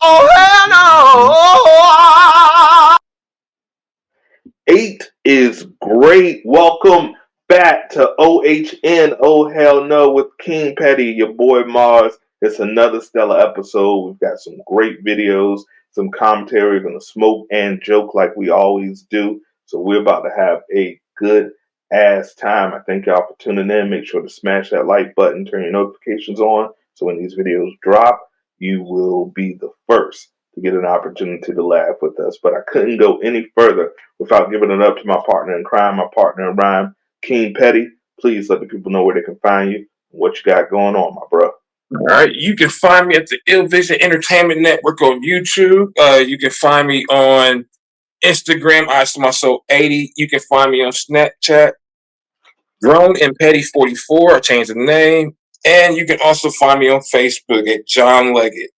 Oh, hell no! 8 is great. Welcome back to OHN. Oh, hell no, with King Petty, your boy Marz. It's another stellar episode. We've got some great videos, some commentary, and a smoke and joke like we always do. So we're about to have a good ass time. I thank y'all for tuning in. Make sure to smash that like button, turn your notifications on, so when these videos drop, you will be the first to get an opportunity to laugh with us. But I couldn't go any further without giving it up to my partner in crime, my partner in rhyme, King Petty. Please let the people know where they can find you and what you got going on, my bro. All right, you can find me at the Ill Vision Entertainment Network on YouTube. You can find me on Instagram, I my soul 80. You can find me on Snapchat, Grown and Petty 44. I changed the name, and you can also find me on Facebook at John Leggett.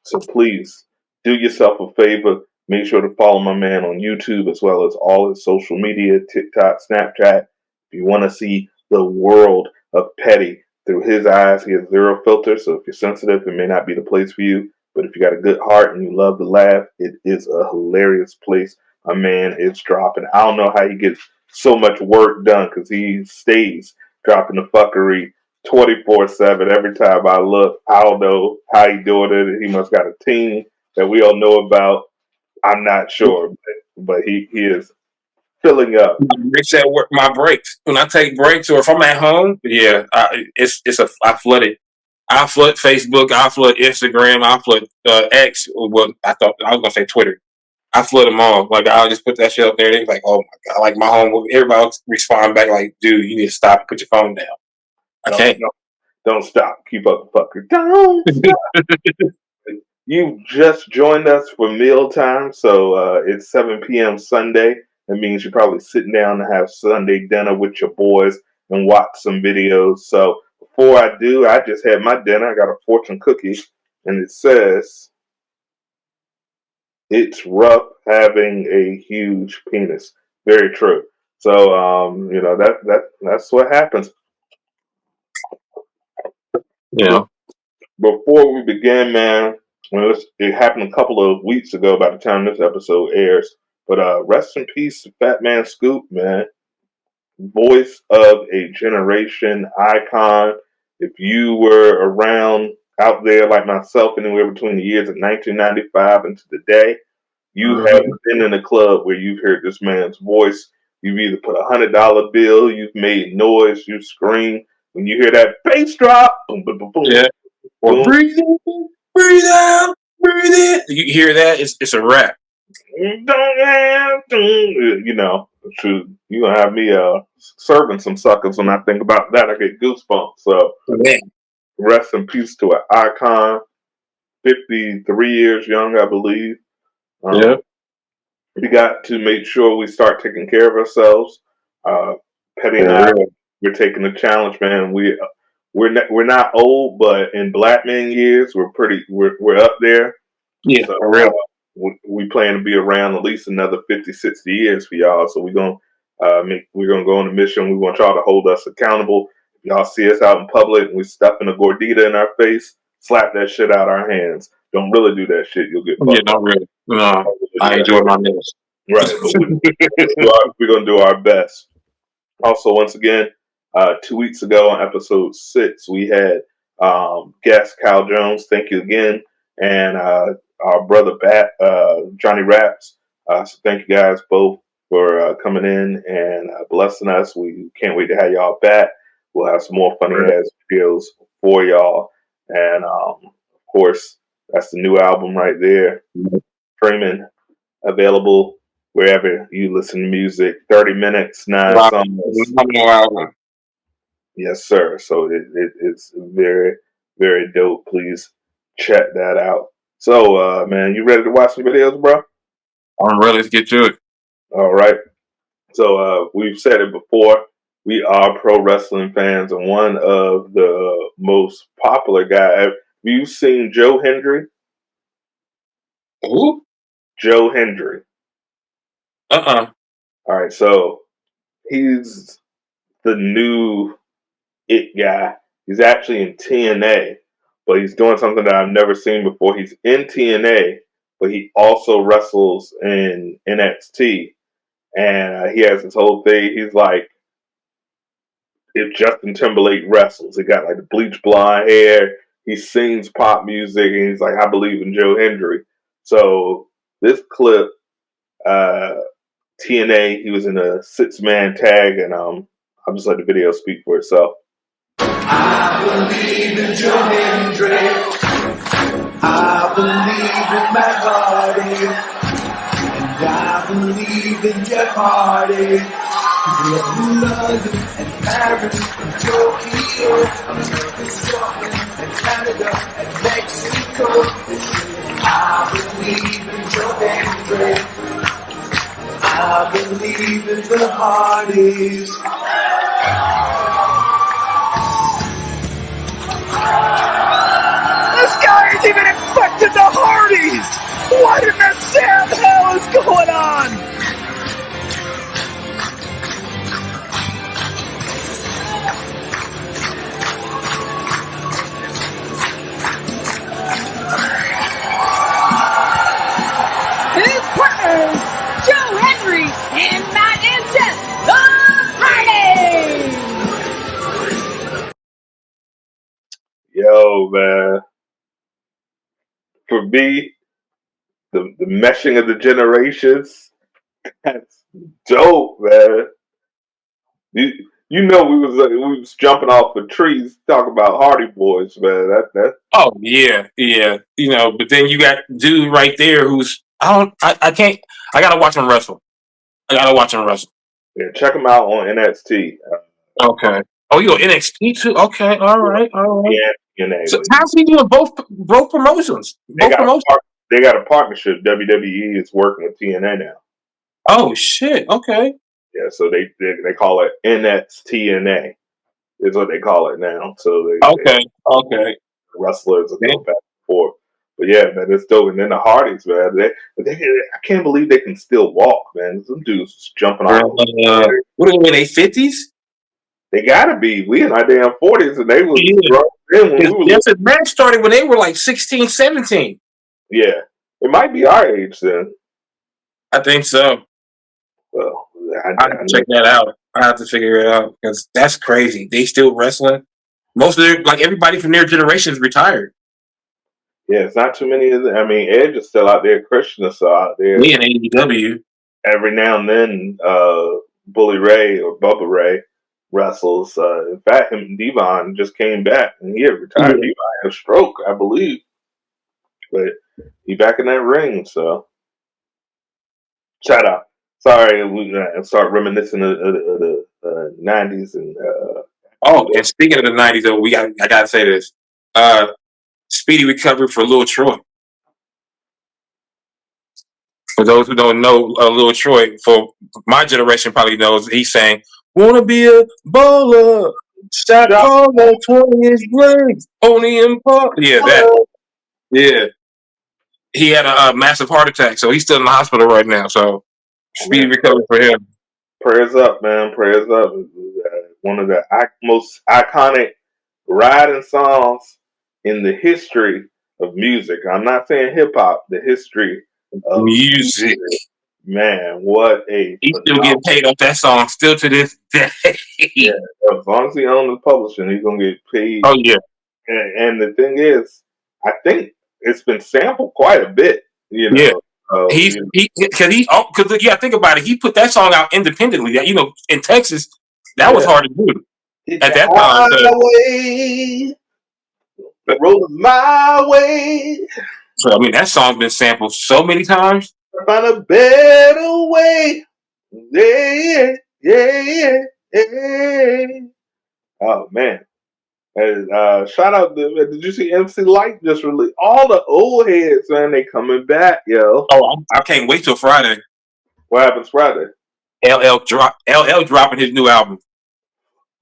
So please do yourself a favor. Make sure to follow my man on YouTube as well as all his social media, TikTok, Snapchat. If you want to see the world of Petty through his eyes, he has zero filter. So if you're sensitive, it may not be the place for you. But if you got a good heart and you love to laugh, it is a hilarious place. My man is dropping. I don't know how he gets so much work done because he stays dropping the fuckery 24/7. Every time I look, I don't know how he doing it. He must got a team that we all know about. I'm not sure, but he is filling up. It's at work. My breaks when I take breaks, or if I'm at home, yeah, I flood it. I flood Facebook. I flood Instagram. I flood X. Well, I thought I was gonna say Twitter. I flood them all. Like I'll just put that shit up there. They're like, "Oh my god!" Like my home, everybody else respond back like, "Dude, you need to stop. Put your phone down." I can't. No, don't stop. Keep up the fucker. Don't stop. You just joined us for mealtime, so it's 7 p.m. Sunday. That means you're probably sitting down to have Sunday dinner with your boys and watch some videos. So before I do, I just had my dinner. I got a fortune cookie, and it says, "It's rough having a huge penis." Very true. So that's what happens. Yeah. Before we begin, man, it happened a couple of weeks ago by the time this episode airs. But rest in peace, Fat Man Scoop, man. Voice of a generation, icon. If you were around out there like myself, anywhere between the years of 1995 and to today, you have been in a club where you've heard this man's voice. You've either put $100 bill, you've made noise, you scream. When you hear that bass drop, boom, boom, boom, boom, Yeah. Or boom, breathe in, breathe out, breathe in. You hear that? It's a rap. you know, you're gonna have me serving some suckers when I think about that. I get goosebumps. So Man. rest in peace to an icon, 53 years young, I believe. Yeah. We got to make sure we start taking care of ourselves. Petty and For I, real. we're taking the challenge, man. We're not old, but in black man years, we're up there. Yeah, So for real. we plan to be around at least another 50, 60 years for y'all. So we're gonna go on a mission. We want y'all to hold us accountable. If y'all see us out in public and we stuffing a gordita in our face, slap that shit out our hands. Don't really do that shit. You'll get Yeah, fucked up. not really. No, Don't really I do enjoy that. my meals. Right, but we're gonna do our best. Also, once again, 2 weeks ago on episode 6, we had guest Kyle Jones. Thank you again, and our brother Johnny Raps. So thank you guys both for coming in and blessing us. We can't wait to have y'all back. We'll have some more funny ass videos for y'all, and of course, that's the new album right there, streaming, available wherever you listen to music. 30 minutes, 9 songs. Phenomenal album. Yes, sir. So it's very, very dope. Please check that out. So, man, you ready to watch some videos, bro? I'm ready to get to it. All right. So, we've said it before. We are pro wrestling fans, and one of the most popular guys. Have you seen Joe Hendry? Who? Joe Hendry. Uh-uh. All right. So he's the new it guy. He's actually in TNA, but he's doing something that I've never seen before. He's in TNA, but he also wrestles in NXT, and he has this whole thing. He's like, if Justin Timberlake wrestles, he got like the bleach blonde hair. He sings pop music, and he's like, I believe in Joe Hendry. So this clip, TNA, he was in a 6-man tag, and I'll just let the video speak for itself. I believe in Joe Hendry. I believe in Matt Hardy. And I believe in Jeff Hardy. From London and Paris and Tokyo, America, Scotland and Canada and Mexico. I believe in Joe Hendry. I believe in the Hardys. This guy is even infected the Hardys! What in the Sam hell is going on? His partners, Joe Hendry and Matt and Jeff, the Hardys! Yo, man. For me, the meshing of the generations, that's dope, man. You know we was jumping off the trees talking about Hardy Boys, man. That Oh yeah, yeah. You know, but then you got dude right there who's I can't. I gotta watch him wrestle. yeah, check them out on NXT. Okay. Oh, you go NXT too? Okay. All right. Yeah, TNA. So how's he doing both promotions? They got they got a partnership. WWE is working with TNA now. Oh shit. Okay. Yeah, so they call it NXTNA is what they call it now. So Okay. wrestlers will go back and forth. But yeah, man, it's dope. And then the Hardys, man, I can't believe they can still walk, man. Some dudes just jumping off. What are they in their 50s? They gotta be. We in our damn 40s, and they was when we were. Yes, his match started when they were like 16, 17. Yeah, it might be our age then. I think so. Well, I have to check that out. I have to figure it out because that's crazy. They still wrestling. Most of their, like everybody from their generation is retired. Yeah, it's not too many of them. I mean, Edge is still out there. Christian is still out there. Me and AEW. Every now and then, Bully Ray or Bubba Ray wrestles. In fact, him and D.E.N just came back, and he had retired. Yeah. D.E.N had a stroke, I believe, but he back in that ring. So, shout out. Sorry, we start reminiscing of the '90s and. And speaking of the '90s, though, I gotta say this. Speedy recovery for Lil Troy. For those who don't know, Lil Troy, for my generation, probably knows. He's saying, "Wanna be a baller? Shot caller, 20-inch blades, only in part." Yeah, that. Yeah, he had a massive heart attack, so he's still in the hospital right now. So speedy recovery for him. Prayers up, man. Prayers up. One of the most iconic riding songs in the history of music. I'm not saying hip hop, the history of music. Man, what a He's still getting paid off that song still to this day. Yeah, as long as he owns the publishing, he's gonna get paid. Oh yeah. And the thing is, I think it's been sampled quite a bit. You know, yeah. Because think about it. He put that song out independently. That in Texas, that was hard to do at that time. Rolling my way. So I mean, that song's been sampled so many times. Find a better way. Yeah. Oh man. And shout out to, did you see MC Light just released all the old heads, man? They coming back, yo. Oh, I can't wait till Friday. What happens Friday? LL dropping his new album.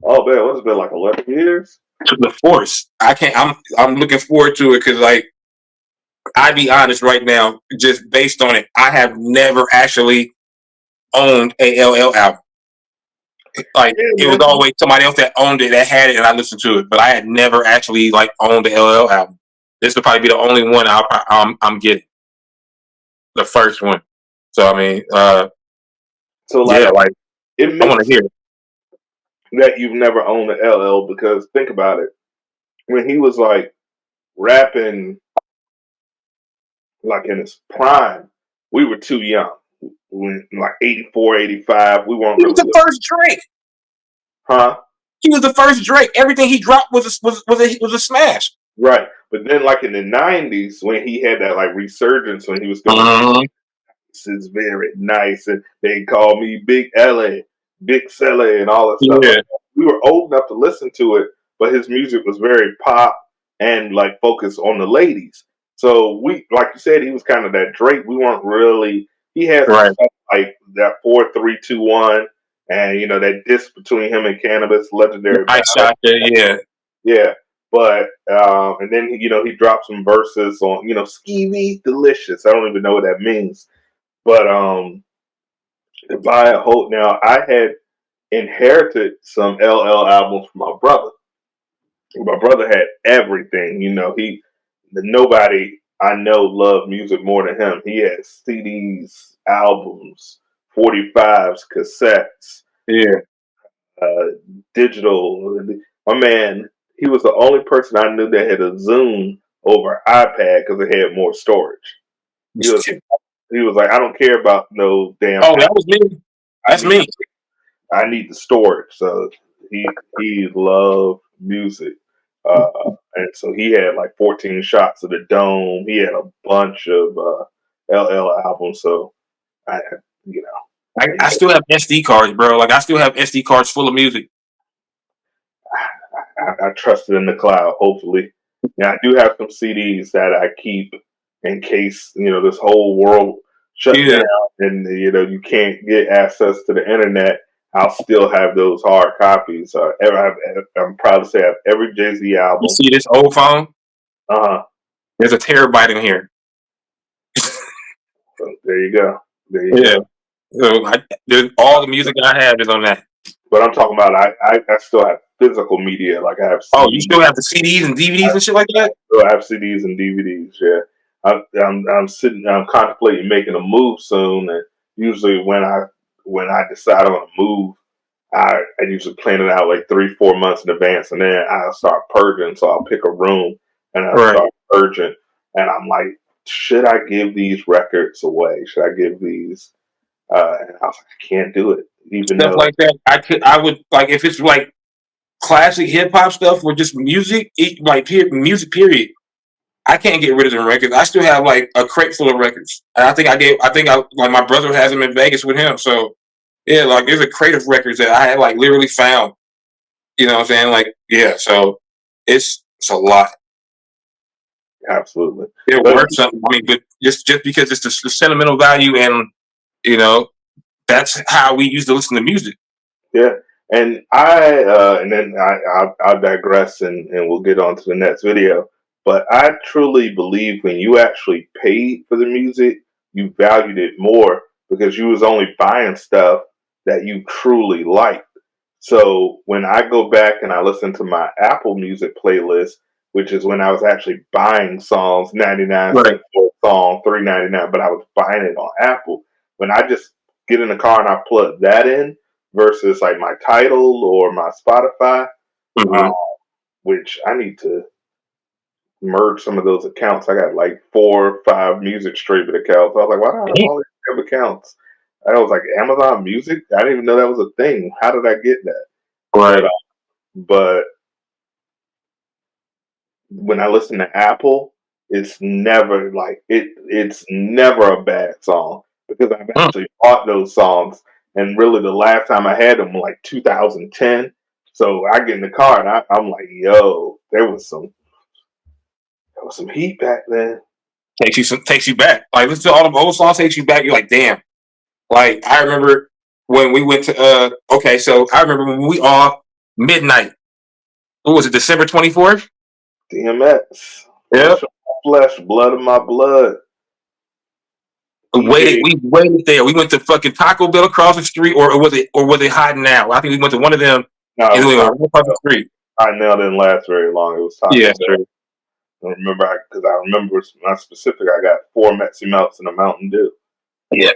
Oh man, what's it been like 11 years? The Force. I'm looking forward to it because I be honest right now, just based on it, I have never actually owned a LL album. Like it was man. always somebody else that owned it that had it, and I listened to it. But I had never actually like owned the LL album. This would probably be the only one I'm getting, the first one. So I mean, So yeah, like like it I want makes to hear it. that you've never owned the LL because think about it. When he was like rapping like in his prime, we were too young. When like 84, 85, we weren't He was really the first Drake. huh? He was the first Drake. Everything he dropped was a smash. Right. But then like in the 90s when he had that like resurgence when he was doing Uh-huh. this is very nice and they called me Big LA, Big Sele and all that stuff like Yeah, that. We were old enough to listen to it, but his music was very pop and like focused on the ladies. So we like you said, he was kind of that Drake. We weren't really he had some right. stuff like that 4-3-2-1 and you know that disc between him and Cannabis, legendary I battle. shot there. Yeah, Yeah. But and then you know he dropped some verses on skeevy delicious. I don't even know what that means. But buy a whole now I had inherited some LL albums from my brother. My brother had everything. You know nobody I know loved music more than him. He had CDs, albums, 45s, cassettes, yeah. uh, digital. My man, he was the only person I knew that had a Zoom over iPad because it had more storage. He was he was like, I don't care about no damn Oh, app. that was me. I That's need me. I need the storage. So he loved music. Uh, and so he had like 14 shots of the dome. He had a bunch of LL albums. So I, you I still have SD cards, bro. Like I still have SD cards full of music. I trust it in the cloud. Hopefully, now I do have some CDs that I keep in case this whole world shuts Yeah, down and you can't get access to the internet. I'll still have those hard copies. I'm proud to say I have every Jay Z you album. see this old phone? Uh huh. There's a terabyte in here. So there you go. There you Yeah. go. So all the music I have is on that. But I'm talking about I still have physical media. Like I have Oh, you CDs. still have the CDs and DVDs and shit like that? I have CDs and DVDs. Yeah, I'm sitting. I'm contemplating making a move soon, and usually when I decide I'm gonna move, I usually plan it out like 3-4 months in advance, and then I'll start purging. So I'll pick a room and I'll Right. start purging, and I'm like, should I give these records away? Should I give these? And I was like, I can't do it, even Stuff though like that. I would like if it's like classic hip hop stuff or just music, music period. I can't get rid of them records. I still have like a crate full of records. And I think I like my brother has them in Vegas with him. So yeah, like there's a crate of records that I had like literally found. You know what I'm saying? Like, yeah, so it's a lot. absolutely. They're But worth something. I mean, but just because it's the sentimental value and you know, that's how we used to listen to music. yeah, and and then I'll digress and we'll get on to the next video. But I truly believe when you actually paid for the music, you valued it more because you was only buying stuff that you truly liked. So when I go back and I listen to my Apple Music playlist, which is when I was actually buying songs, 99 Right. cents for a song, 3.99, but I was buying it on Apple. When I just get in the car and I plug that in versus like my Tidal or my Spotify, uh, Mm-hmm. which I need to merge some of those accounts. I got like 4 or 5 music streaming accounts. I was like, why do I have all these damn accounts? I was like, Amazon Music? I didn't even know that was a thing. How did I get that? But Right. but when I listen to Apple, it's never like it's never a bad song because I've Mm. actually bought those songs and really the last time I had them was like 2010. So I get in the car and I'm like, yo, there was some heat back then. Takes you back. Like listen to all the old songs takes you back. You're like, damn. Like I remember when we went to okay, so I remember when we all midnight. What was it, December 24th? DMX, Yep. flesh of my flesh, blood of my blood. We waited there. We went to fucking Taco Bell across the street, or was it Hiding Out? I think we went to one of them, No, and it then we was went right across the street. Hiding Out didn't last very long. It was Taco Yeah, Bell. I remember because I remember not specific. I got 4 Mexi Melts and a Mountain Dew. yeah.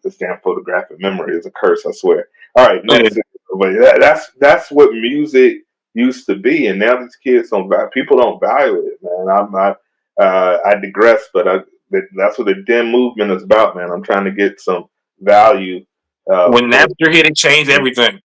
This damn photographic memory is a curse, I swear. All right, Yeah. next. But that's what music used to be, and now these kids people don't value it, man. I digress, but that's what the D.E.N movement is about, man. I'm trying to get some value. When Napster hit, it changed everything.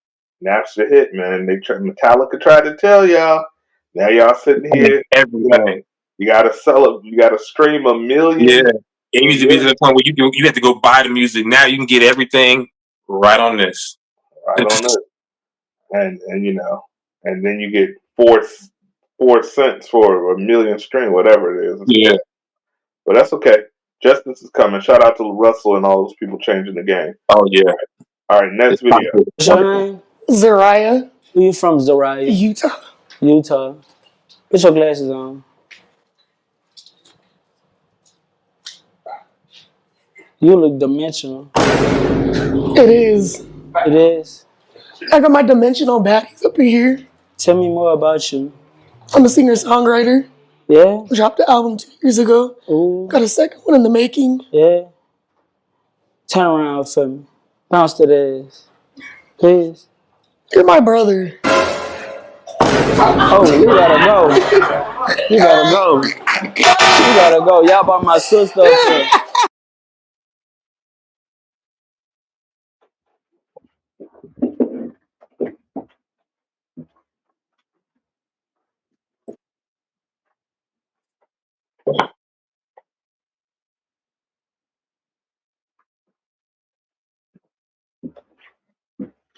Napster hit, man. Metallica tried to tell y'all. Now y'all sitting here. Everything. You gotta sell it. You gotta stream a million. Yeah. It used to be to the point where you have to go buy the music. Now you can get everything right on this. Right on this. And and then you get 4 cents for a million stream, whatever it is. Yeah. But that's okay. Justice is coming. Shout out to Russell and all those people changing the game. Oh yeah. All right, next video. What's your name? Zariah, Where you from, Zariah? Utah. Utah. Put your glasses on. You look dimensional. It is. It is. I got my dimensional baddies up in here. Tell me more about you. I'm a singer-songwriter. Yeah? Dropped the album 2 years ago. Ooh. Got a second one in the making. Yeah? Turn around for me. Bounce that ass. Please. You're my brother. Oh, you gotta go. You gotta go. You gotta go. Y'all brought my sister up here.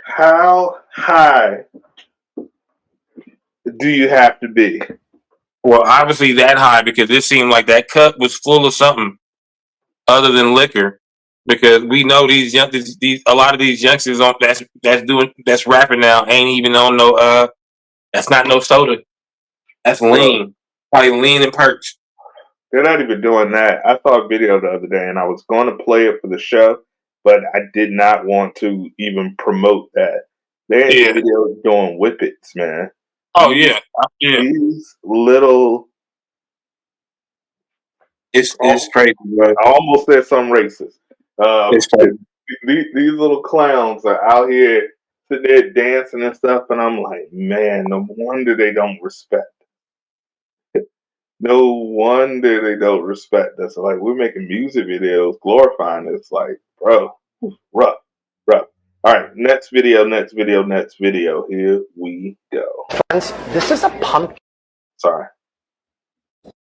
How high do you have to be? Well, obviously that high, because it seemed like that cup was full of something other than liquor. Because we know these a lot of these youngsters that's rapping now ain't even on no that's not no soda. That's lean. Probably lean and perch. They're not even doing that. I saw a video the other day and I was going to play it for the show, but I did not want to even promote that. They're in the video doing whippets, man. Oh yeah. Yeah. These little. It's crazy, bro. I almost said something racist. It's crazy. These little clowns are out here sitting there dancing and stuff, and I'm like, man, no wonder they don't respect. No wonder they don't respect us. Like, we're making music videos glorifying this. Like, bro, rough. All right, next video. Here we go. Friends, this is a pumpkin. Sorry.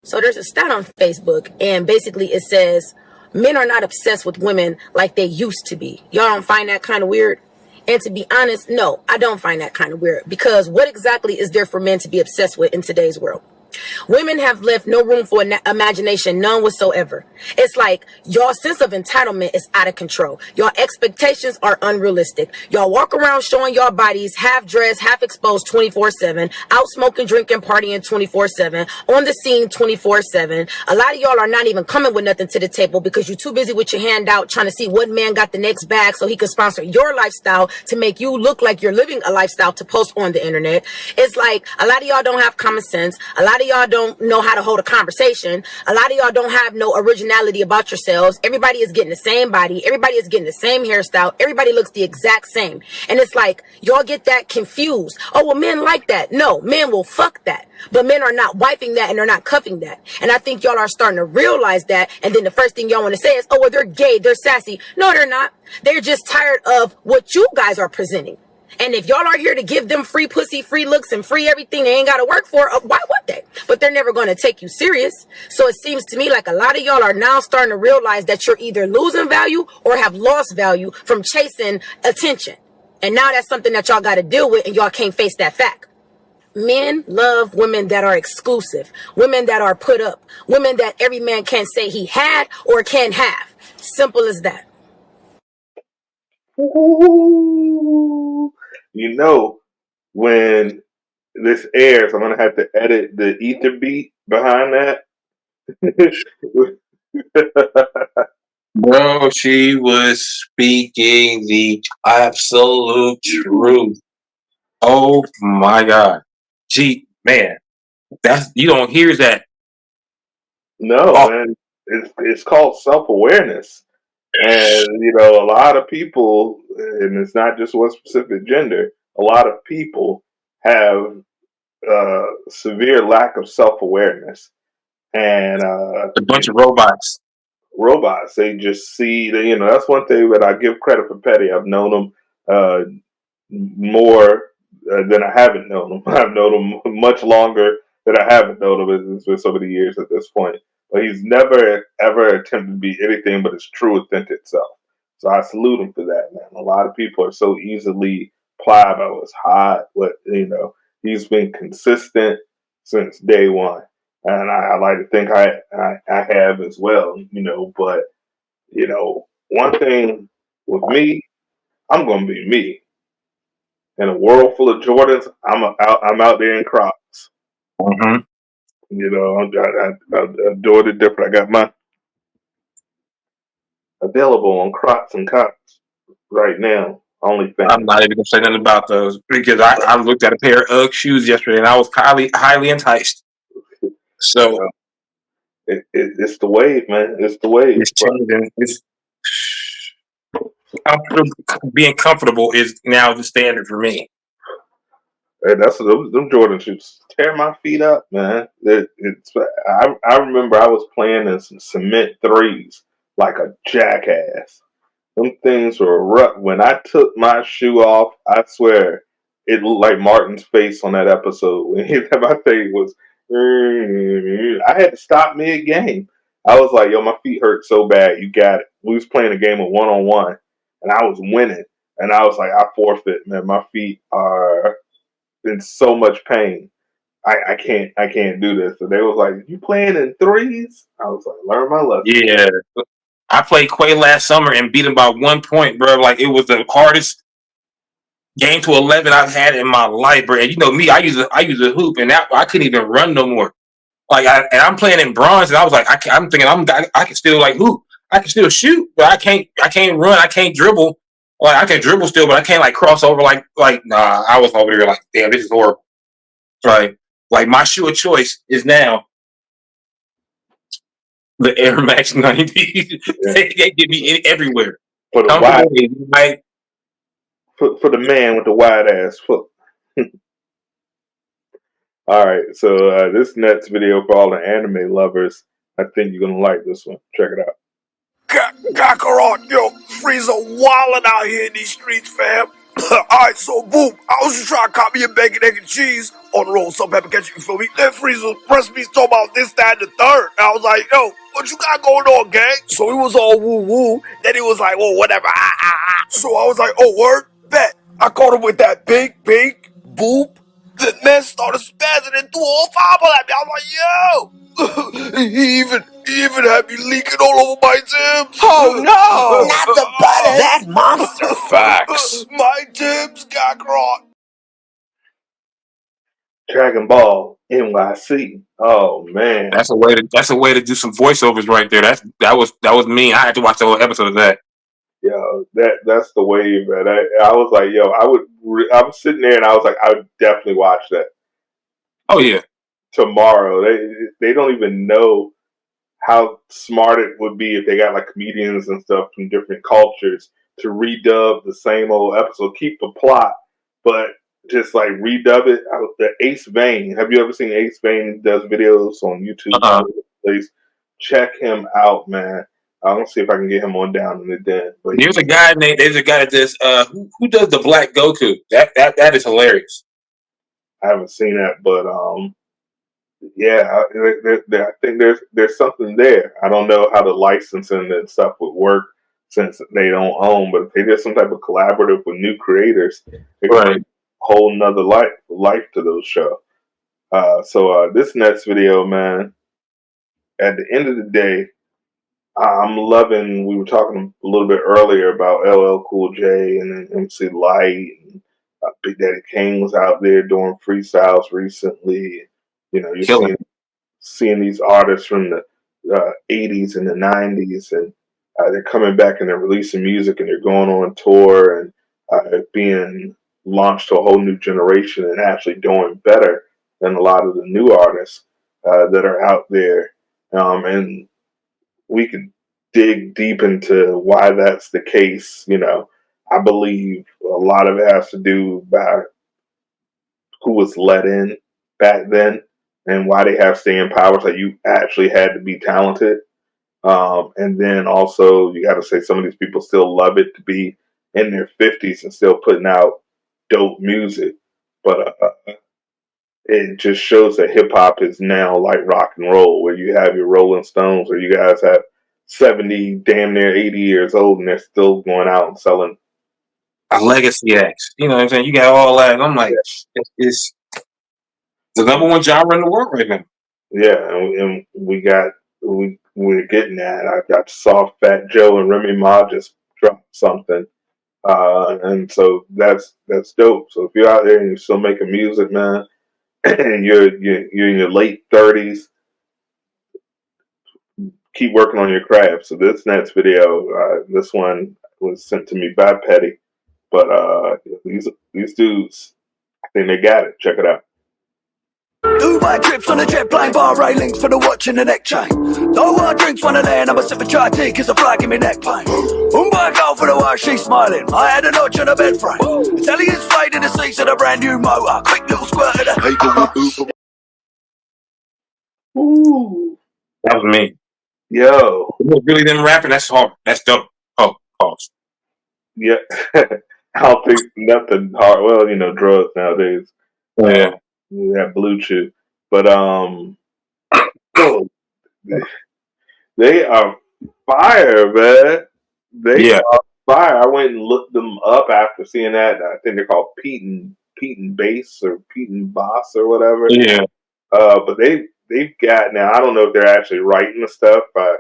So there's a stat on Facebook, and basically it says men are not obsessed with women like they used to be. Y'all don't find that kind of weird? And to be honest, no, I don't find that kind of weird, because what exactly is there for men to be obsessed with in today's world? Women have left no room for imagination, none whatsoever. It's like your sense of entitlement is out of control. Your expectations are unrealistic. Y'all walk around showing your bodies half dressed, half exposed 24/7, out smoking, drinking, partying 24/7, on the scene 24/7. A lot of y'all are not even coming with nothing to the table because you're too busy with your hand out trying to see what man got the next bag so he can sponsor your lifestyle to make you look like you're living a lifestyle to post on the internet. It's like a lot of y'all don't have common sense. A lot of y'all don't know how to hold a conversation. A lot of y'all don't have no originality about yourselves. Everybody is getting the same body. Everybody is getting the same hairstyle. Everybody looks the exact same. And it's like, y'all get that confused. Oh, well, men like that. No, men will fuck that. But men are not wiping that and they're not cuffing that. And I think y'all are starting to realize that. And then the first thing y'all want to say is, oh, well, they're gay. They're sassy. No, they're not. They're just tired of what you guys are presenting. And if y'all are here to give them free pussy, free looks, and free everything they ain't got to work for, why would they? But they're never going to take you serious. So it seems to me like a lot of y'all are now starting to realize that you're either losing value or have lost value from chasing attention. And now that's something that y'all got to deal with, and y'all can't face that fact. Men love women that are exclusive, women that are put up, women that every man can't say he had or can have. Simple as that. Ooh. You know, when this airs, I'm gonna have to edit the ether beat behind that. Bro, she was speaking the absolute truth. Oh my God. Gee, man, you don't hear that. No, Oh, man, it's called self-awareness. And a lot of people, and it's not just one specific gender, a lot of people have severe lack of self-awareness. And a bunch of robots. robots, they just see that, that's one thing that I give credit for Petty. I've known him more than I haven't known him. I've known him much longer than I haven't known him. It's been so many years at this point. But he's never, ever attempted to be anything but his true, authentic self. So I salute him for that, man. A lot of people are so easily plied by what's hot, he's been consistent since day one. And I like to think I have as well, but, one thing with me, I'm going to be me. In a world full of Jordans, I'm out there in Crocs. Mm-hmm. I'm doing it different. I got my available on Crocs and Cops right now. I'm OnlyFans. not even gonna say nothing about those because I looked at a pair of UGG shoes yesterday and I was highly enticed. So It's the wave, man. It's the wave. it's changing. It's being comfortable is now the standard for me. Hey, that's them Jordan shoes tear my feet up, man. I remember I was playing in some cement threes like a jackass. Them things were rough. When I took my shoe off, I swear it looked like Martin's face on that episode. When my face was, I had to stop mid game. I was like, "Yo, my feet hurt so bad. You got it." We was playing a game of 1-on-1, and I was winning. And I was like, "I forfeit, man. My feet are in so much pain. I can't do this." So they was like, "You playing in threes?" I was like, "Learn my lesson." Yeah, I played Quay last summer and beat him by 1 point, bro. Like it was the hardest game to 11 I've had in my life, bro. And you know me, I use a hoop, and I couldn't even run no more. Like I'm playing in bronze, and I was like, I'm thinking I can still like hoop, I can still shoot, but I can't run, I can't dribble. Like I can dribble still, but I can't like cross over. Like nah, I was over there like, damn, this is horrible. Right? Like my shoe of choice is now the Air Max 90. Yeah. They get me everywhere. For the wide, Comfortable, right? for the man with the wide ass foot. All right, so this next video for all the anime lovers, I think you're gonna like this one. Check it out. Kakarot, yo, Frieza wildin' out here in these streets, fam. Alright, so boom, I was just trying to copy a bacon, egg, and cheese on the roll, some pepper ketchup, you feel me? Then Frieza recipes talking about this, that, and the third. And I was like, yo, what you got going on, gang? So he was all woo-woo. Then he was like, well, whatever, So I was like, oh, word? Bet. I caught him with that big boop. The man started spazzing and threw a whole fireball at me. I was like, yo! he even had me leaking all over my Timbs. Oh no! Not the butter. That monster facts. My Timbs got caught. Dragon Ball NYC. Oh man, That's a way to do some voiceovers right there. That was me. I had to watch the whole episode of that. yo, that's the wave, man. I was like, yo, I was sitting there and I was like, I would definitely watch that Oh yeah, tomorrow. They don't even know how smart it would be if they got like comedians and stuff from different cultures to redub the same old episode, keep the plot, but just like redub it. The Ace Vane. Have you ever seen Ace Vane does videos on YouTube? Please check him out, man. I'm gonna see if I can get him on Down in the Den. But there's a guy that does who does the Black Goku. That is hilarious. I haven't seen that, but yeah, I think there's something there. I don't know how the licensing and stuff would work since they don't own, but if they did some type of collaborative with new creators, it could bring a whole nother life to those shows. So this next video, man, at the end of the day, I'm loving. We were talking a little bit earlier about LL Cool J and then MC Light and Big Daddy Kane was out there doing freestyles recently. You're Killing. seeing these artists from the 80s and the 90s, and they're coming back and they're releasing music and they're going on tour and being launched to a whole new generation and actually doing better than a lot of the new artists that are out there. And we could dig deep into why that's the case. I believe a lot of it has to do by who was let in back then and why they have staying powers. Like you actually had to be talented. And then also you got to say some of these people still love it to be in their 50s and still putting out dope music. But it just shows that hip hop is now like rock and roll, where you have your Rolling Stones, where you guys have 70, damn near 80 years old, and they're still going out and selling legacy acts. You know what I'm saying? You got all that. And I'm like, it's the number one genre in the world right now. Yeah, and we're getting that. I got saw Fat Joe and Remy Ma just drop something, and so that's dope. So if you're out there and you're still making music, man, and you're in your late 30s, keep working on your craft. So this next video, this one was sent to me by Petty, but these dudes, I think they got it. Check it out. Dubai trips on a jet plane, bar railings for the watch and the neck chain. No hard drinks when I land, I'm a sip of chai tea cause the flag in me neck pain. Mumbai girl for the way she's smiling, I had a notch on a bed frame. Italian suede in the seats of a brand new motor, quick little squirt of the Ooh, That was me. yo, Really them rapping, that's hard. That's dope. Oh, pause. yeah. I don't think nothing hard. Well, drugs nowadays. Yeah. That blue chew, but oh, they are fire, man. They are fire. I went and looked them up after seeing that. I think they're called Pete and Bass or Pete and Boss or whatever. Yeah. But they've got now. I don't know if they're actually writing the stuff. I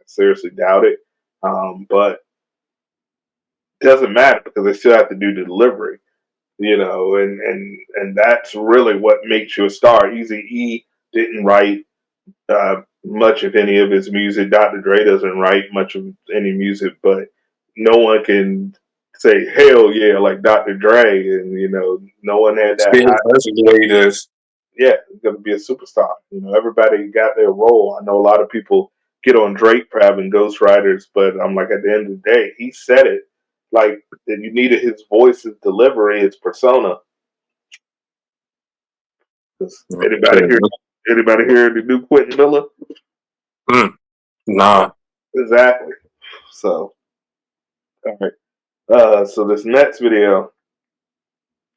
seriously doubt it. But it doesn't matter because they still have to do the delivery. And that's really what makes you a star. Eazy-E didn't write much of any of his music. Dr. Dre doesn't write much of any music, but no one can say hell yeah like Dr. Dre, and no one had that. That's the way he does. Yeah, he's gonna be a superstar. Everybody got their role. I know a lot of people get on Drake for having ghostwriters, but I'm like, at the end of the day, he said it. Like that, you needed his voice, his delivery, his persona. Anybody hear the new Quentin Miller? Nah. Exactly. So, all right. So this next video,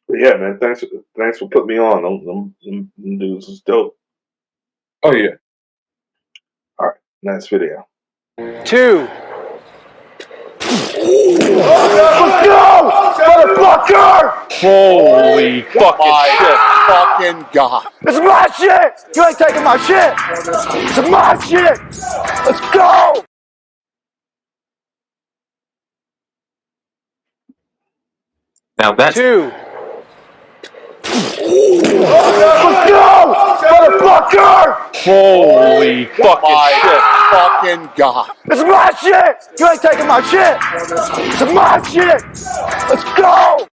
yeah, man. Thanks for putting me on. Them dudes is dope. Oh yeah. All right, next video. 2. Let's go! Motherfucker! Holy fucking shit. Fucking God. It's my shit! You ain't taking my shit! It's my shit! Let's go! Now that's 2. Let's go! Motherfucker! Holy fucking shit. Fucking God. It's my shit! You ain't taking my shit! It's my shit! Let's go!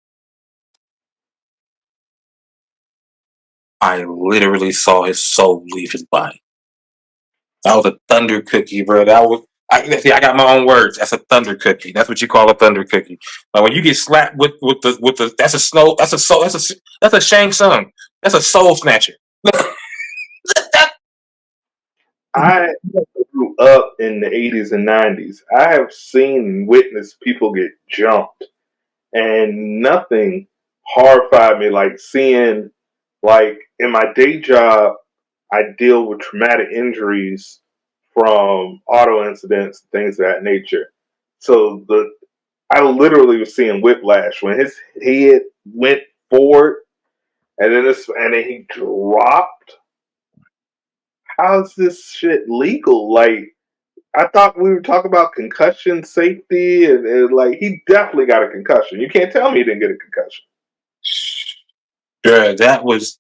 I literally saw his soul leave his body. That was a thunder cookie, bro. I got my own words. That's a thunder cookie. That's what you call a thunder cookie. Like when you get slapped with the that's a Shang Tsung. That's a soul snatcher. I grew up in the 80s and 90s. I have seen and witnessed people get jumped, and nothing horrified me like seeing, like in my day job, I deal with traumatic injuries from auto incidents, things of that nature. So I literally was seeing whiplash when his head went forward and then he dropped. How's this shit legal? Like, I thought we were talking about concussion safety, and like he definitely got a concussion. You can't tell me he didn't get a concussion. Yeah, that was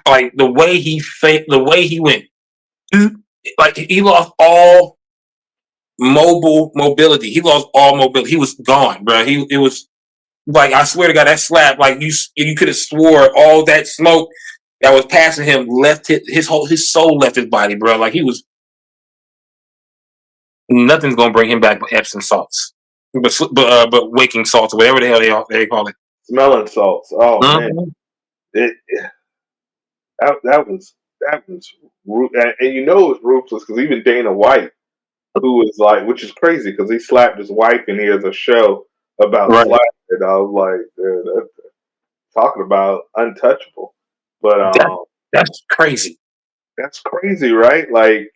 like the way he went. Like he lost all mobility. He lost all mobility. He was gone, bro. It was like, I swear to God, that slap, like you could have swore all that smoke that was passing him left his soul left his body, bro. Like, he was nothing's gonna bring him back but Epsom salts, but waking salts or whatever the hell they call it. Smelling salts. Oh man, Mm-hmm. it, that was and you know it was ruthless because even Dana White, who was like, which is crazy because he slapped his wife and he has a show about Right. slapping. And I was like, that's talking about untouchable. But That's crazy. that's crazy, right? Like,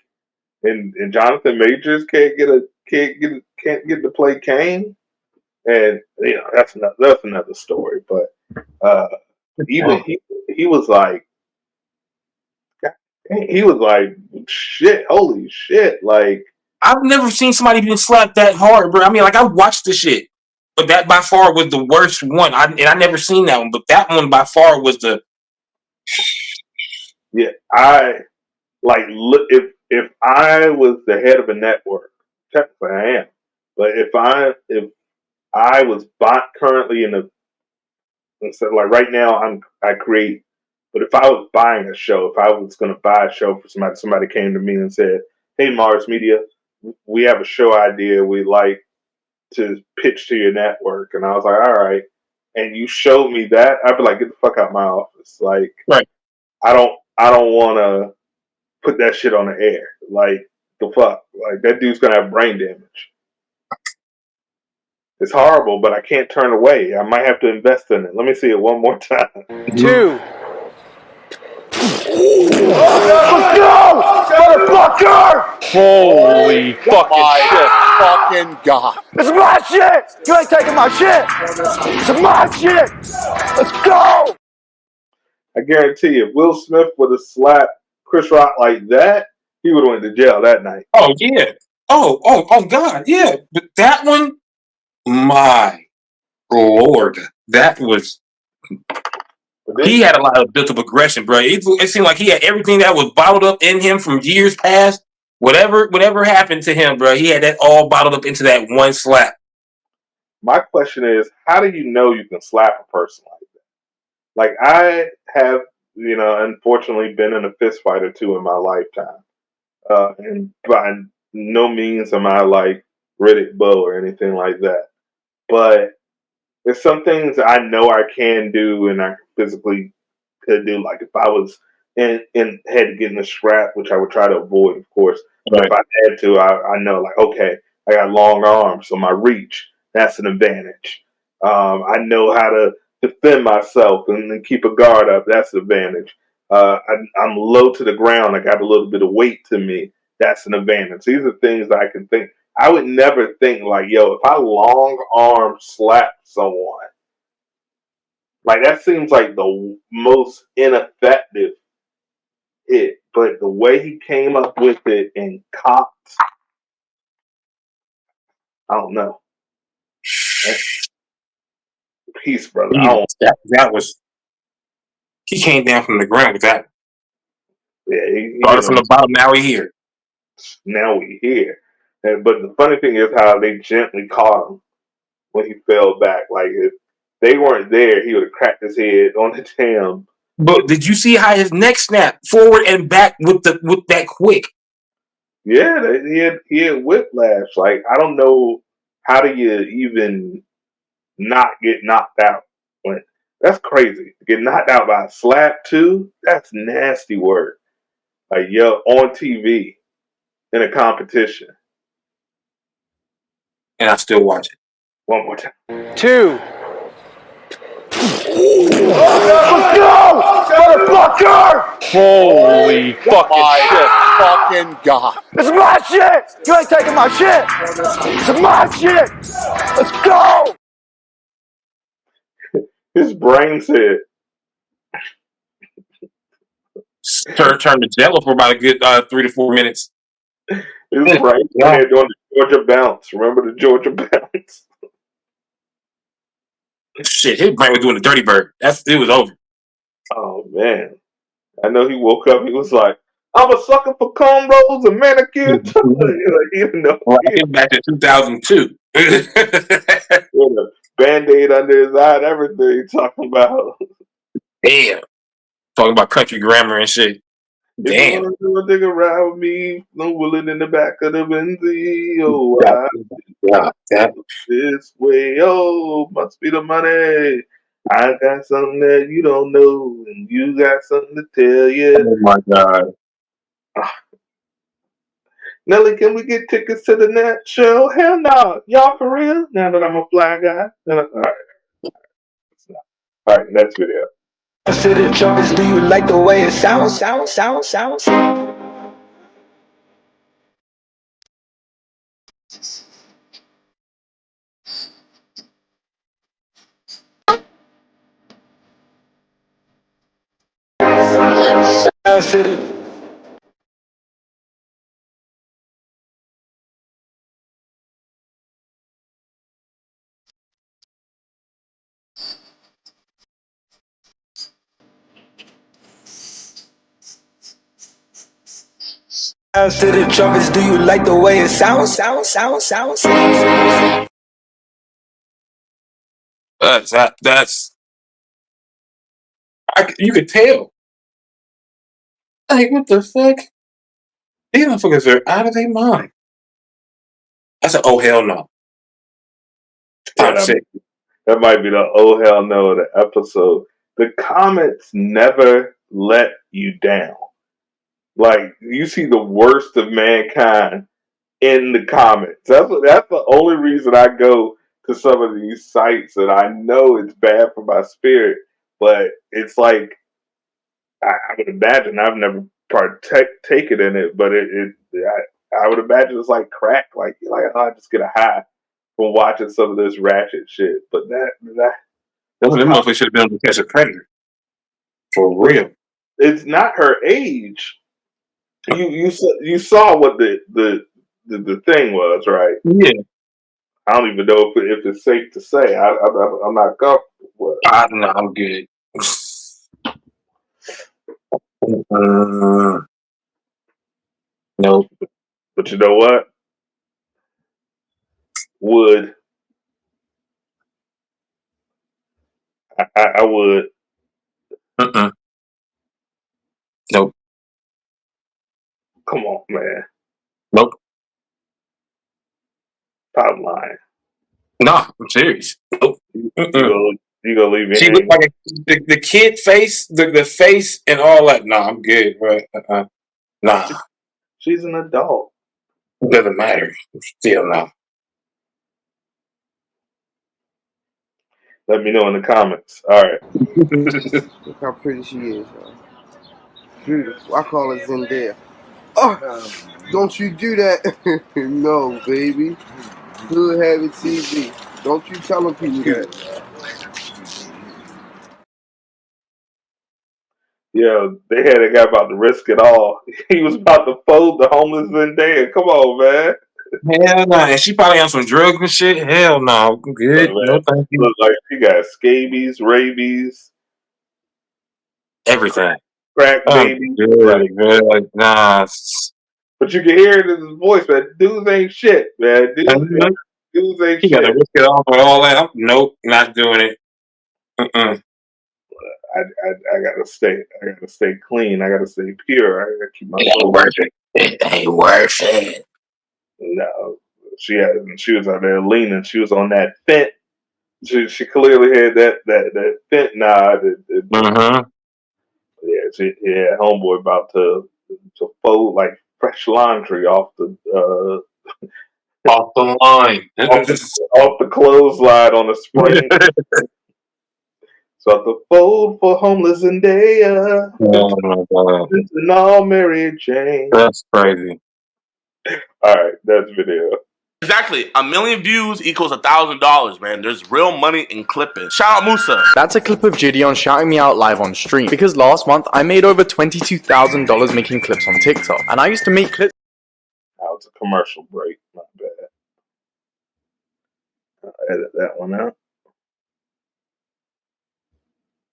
and Jonathan Majors can't get to play Kane, and you know that's another story. But even he was like, he was like, shit, holy shit, like. I've never seen somebody being slapped that hard, bro. I mean, like, I watched the shit, but that by far was the worst one. I never seen that one, but that one by far was the. Yeah, I like look if I was the head of a network, technically I am, but if I was currently in a, so like right now I create, but if I was buying a show, if I was going to buy a show for somebody came to me and said, "Hey, Marz Media, we have a show idea we'd like to pitch to your network," and I was like, "All right," and you showed me that, I'd be like, "Get the fuck out of my office!" Like, Right. I don't want to put that shit on the air. Like, the fuck? Like, that dude's gonna have brain damage. It's horrible, but I can't turn away. I might have to invest in it. Let me see it one more time. 2. Let's go! Motherfucker! Holy fucking shit. Fucking God. It's my shit! You ain't taking my shit! It's my shit! Let's go! I guarantee you, if Will Smith would have slapped Chris Rock like that, he would have went to jail that night. Oh yeah. Oh God, yeah. But that one, my Lord, that was. He had a lot of built-up aggression, bro. It seemed like he had everything that was bottled up in him from years past. Whatever happened to him, bro, he had that all bottled up into that one slap. My question is, how do you know you can slap a person like that? Like, I have, unfortunately been in a fist fight or two in my lifetime. And by no means am I like Riddick Bowe or anything like that. But there's some things I know I can do and I physically could do. Like if I was in had to get in a scrap, which I would try to avoid, of course. But if I had to, I know like, okay, I got long arms, so my reach, that's an advantage. I know how to defend myself and then keep a guard up. That's an advantage. I'm low to the ground. I got a little bit of weight to me. That's an advantage. These are things that I can think. I would never think like, yo, if I long arm slap someone, like that seems like the most ineffective hit. But the way he came up with it and cocked, I don't know. Peace, brother. That was. He came down from the ground with that. Yeah, he Started from the bottom. Now we here. Now we here. But the funny thing is how they gently caught him when he fell back. Like if they weren't there, he would have cracked his head on the damn. But did you see how his neck snapped forward and back with that quick? Yeah, he had whiplash. Like I don't know how do you even not get knocked out. But that's crazy. Get knocked out by a slap too. That's nasty work. Like yo, on TV in a competition. And I still watch it. One more time. 2. Let's go! Motherfucker! Holy fucking shit. Fucking God. It's my shit! You ain't taking my shit! It's my shit! Let's go! His brain said, Turn to jello for about a good 3 to 4 minutes. his brain said doing the Georgia bounce. Remember the Georgia bounce? Shit, his brain was doing the dirty bird. It was over. Oh man. I know he woke up, he was like, I'm a sucker for cornrows and manicure too. You know, Get back to 2002. with a Band-Aid under his eye and everything. Talking about Damn. Talking about country grammar and shit. if you Damn. want to do a thing around with me, no willing in the back of the Benzie. Oh, That. this way. Oh, must be the money. I got something that you don't know, and you got something to tell you. Oh my God. Nelly, can we get tickets to the net show? Hell no. Y'all for real? Now that I'm a fly guy. All right, next video. City trumpets, do you like the way it sounds? City. City trumpets, do you like the way it sounds? That's you could tell. Like, what the fuck? These motherfuckers are out of their mind. I said, oh, hell no. Yeah, Times six. that might be the oh hell no of the episode. The comments never let you down. Like, you see the worst of mankind in the comments. That's the only reason I go to some of these sites, and I know it's bad for my spirit, but it's like I would imagine I've never taken in it, but I would imagine it's like crack. Like I just get a high from watching some of this ratchet shit. But Those motherfuckers should have been on the Catch a Predator. For real. it's not her age. You saw what the thing was, right? Yeah. I don't even know if it's safe to say. I'm not comfortable with it. No, I'm good. Nope. But you know what? Would I would. Nope. Come on, man. Nope. Stop lying. Nah, I'm serious. Nope. You gonna leave me She hanging? looked like the kid face, the face, and all that. Nah, I'm good, bro. Nah, She's an adult. it doesn't matter. Still, no. Let me know in the comments. All right. Look how pretty she is, y'all. Beautiful. I call her Zendaya. Oh, don't you do that. No, baby. Hood Habit TV. Don't you tell them people that. Yeah, they had a guy about to risk it all. He was about to fold the homeless Zendaya. Come on, man. Hell no. And she probably on some drugs and shit. Hell no. I'm Look, good. No, man. thank you. Look like she got scabies, rabies, Everything. crack I'm baby. good, man. Like, nah. But you can hear it in his voice, man. Dudes ain't shit, man. Dudes ain't He got to shit. risk it off with all that. Nope, not doing it. I gotta stay clean. I gotta stay pure. I gotta keep my It ain't soul. worth it. It ain't worth it. No, she was out there leaning. She was on that fent. She clearly had that fent nod. Yeah, homeboy about to fold like fresh laundry off the Off the line. off the clothesline on the spring. So I to fold for homeless Zendaya. Oh my God. And all Mary Jane. That's crazy. All right, that's video. Exactly. 1,000,000 views equals $1,000, man. There's real money in clipping. Shout out Musa. That's a clip of Gideon shouting me out live on stream, because last month I made over $22,000 making clips on TikTok, and I used to make clips. Now it's a commercial break. My bad. I'll edit that one out.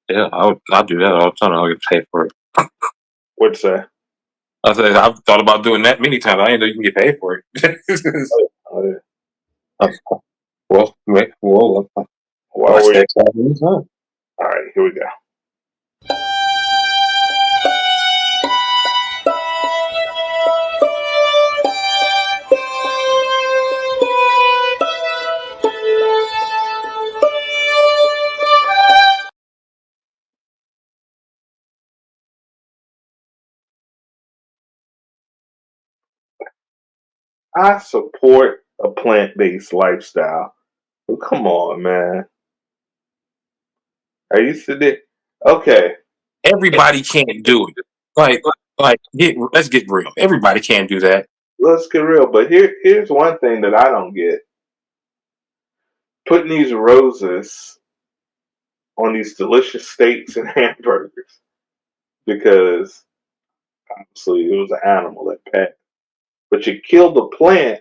Yeah, I'll do that all the time. I'll get paid for it. What'd you say? I said I've thought about doing that many times. I didn't know you can get paid for it. Oh, yeah. Well, While watch we're that. all right, here we go. I support a plant-based lifestyle. Well, come on, man. Are you sitting? Okay, Everybody can't do it. Let's get real. Everybody can't do that. let's get real. But here's one thing that I don't get: putting these roses on these delicious steaks and hamburgers because obviously it was an animal that pet. But you killed the plant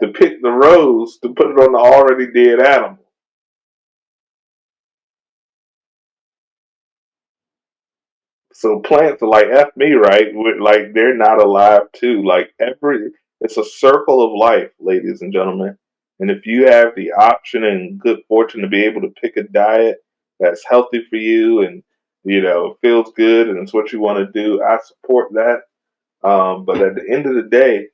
to pick the rose to put it on the already dead animal. So plants are like F me, right? Like they're not alive too. Like it's a circle of life, ladies and gentlemen. And if you have the option and good fortune to be able to pick a diet that's healthy for you and feels good and it's what you want to do, I support that. But at the end of the day,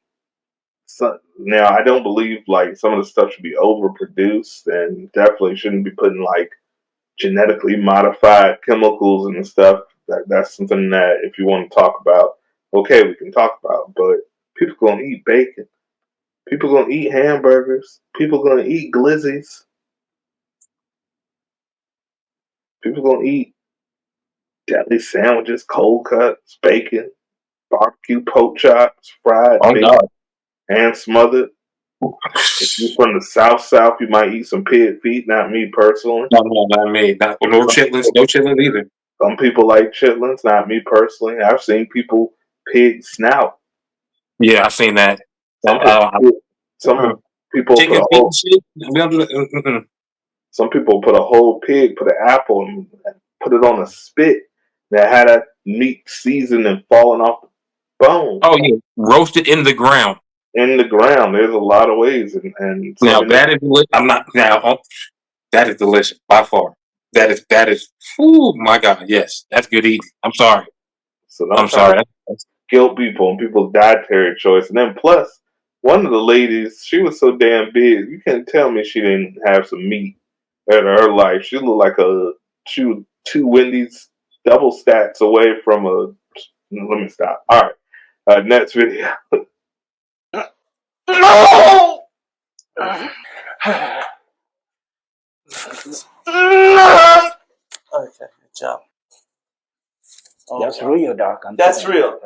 now I don't believe like some of the stuff should be overproduced and definitely shouldn't be putting like genetically modified chemicals and stuff. That's something that if you want to talk about, okay, we can talk about. But people gonna eat bacon. People gonna eat hamburgers. People gonna eat glizzies. People gonna eat deli sandwiches, cold cuts, bacon, barbecue pork chops, fried Oh bacon, God. and smothered. If you're from the South, you might eat some pig feet. Not me personally. No, not me. No chitlins. No chitlins either. Some people like chitlins. Not me personally. I've seen people pig snout. Yeah, I've seen that. Some people, some people put Chicken a feet and whole shit. We don't do that. some people put a whole pig, put an apple, and put it on a spit that had that meat seasoned and falling off the bone Oh yeah, roasted in the ground. in the ground. There's a lot of ways, and Now some that is I'm not now. That is delicious by far. That is. Oh my God, yes, that's good eating. I'm sorry. so I'm don't try to sorry. guilt people and people's dietary choice. And then plus, one of the ladies, she was so damn big, you can't tell me she didn't have some meat in her life. She looked like she was two Wendy's double stacks away from a. Let me stop. All right, next video. No! No! Okay, good job. That's real, Doc. That's real.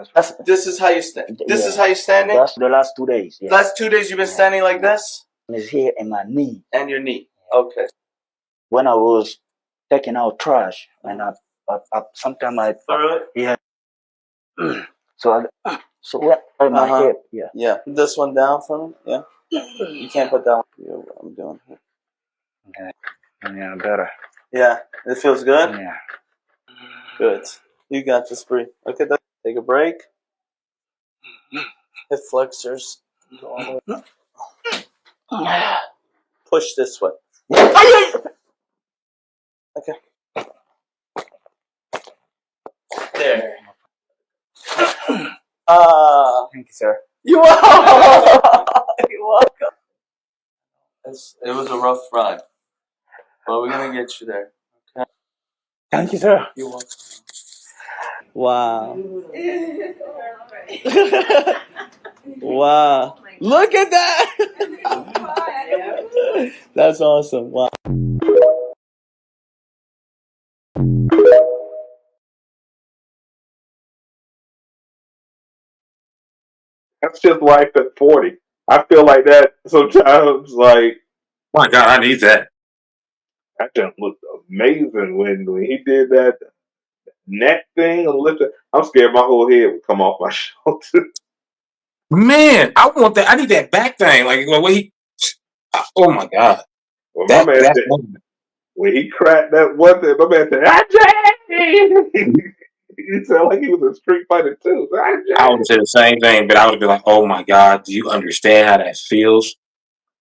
This is how you stand. This is how you standing. That's the last 2 days. Yeah. Last 2 days you've been standing like this, It's here in my knee. and your knee. Okay. When I was taking out trash, and I sometimes I Throw it. yeah. So what? My hip. Yeah. Yeah. Put this one down for me. Yeah. You can't put that one. Yeah, what I'm doing here. Okay. Yeah, better. Yeah. It feels good. Yeah. Good. You got this, Bree. Okay. Take a break. Hip flexors. Go all the way. Push this way. Okay. There. Thank you, sir. You're welcome. You're welcome. It was a rough ride, but we're gonna get you there. Okay. Thank you, sir. You're welcome. Wow. Wow. Look at that. That's awesome. Wow. That's just life at 40. I feel like that sometimes. Like My God, I need that. that just looked amazing when he did that neck thing and lifted. I'm scared my whole head would come off my shoulders. Man, I want that. I need that back thing. Like the way he. Oh my God. When my That man that. said, when he cracked that one thing, my man said, "Ajay!" He sounded like he was a Street Fighter too. I would have said the same thing, but I would have been like, "Oh my god, do you understand how that feels?"